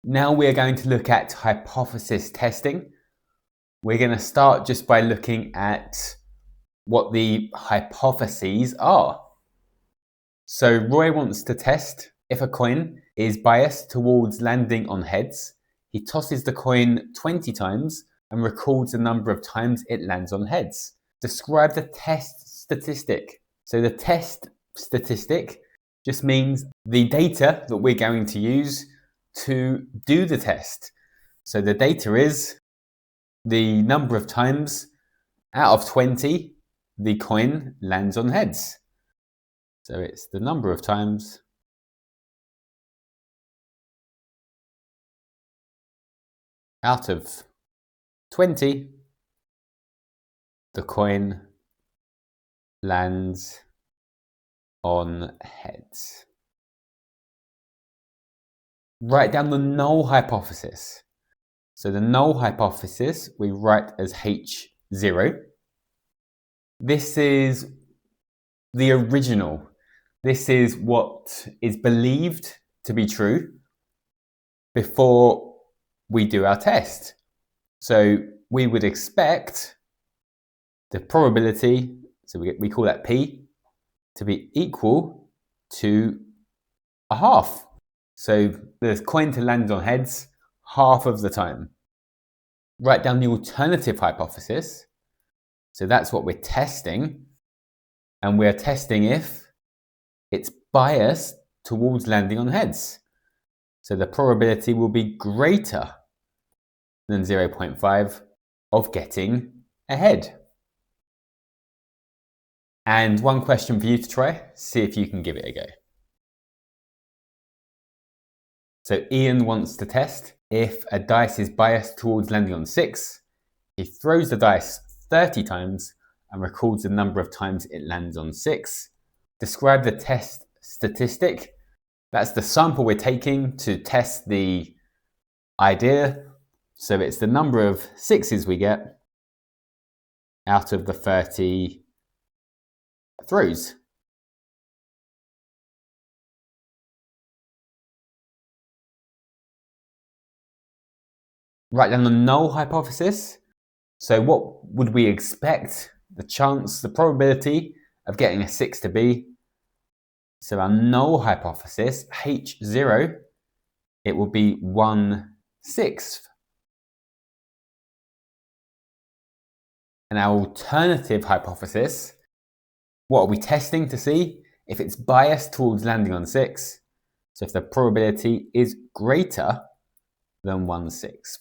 Now we're going to look at hypothesis testing. We're going to start just by looking at what the hypotheses are. So Roy wants to test if a coin is biased towards landing on heads. He tosses the coin 20 times and records the number of times it lands on heads. Describe the test statistic. So the test statistic just means the data that we're going to use to do the test. So the data is the number of times out of 20 the coin lands on heads. So it's the number of times out of 20 the coin lands on heads. Write down the null hypothesis. So the null hypothesis we write as H0. This is the original. This is what is believed to be true before we do our test. So we would expect the probability, so we call that P, to be equal to a half. So the coin to land on heads half of the time. Write down the alternative hypothesis. So that's what we're testing. And we're testing if it's biased towards landing on heads. So the probability will be greater than 0.5 of getting a head. And one question for you to try, see if you can give it a go. So Ian wants to test if a dice is biased towards landing on 6. He throws the dice 30 times and records the number of times it lands on 6. Describe the test statistic. That's the sample we're taking to test the idea. So it's the number of 6s we get out of the 30 throws. Write down the null hypothesis. So what would we expect the chance, the probability of getting a 6 to be? So our null hypothesis, H0, it will be 1/6. And our alternative hypothesis, what are we testing to see? If it's biased towards landing on 6, so if the probability is greater than 1/6.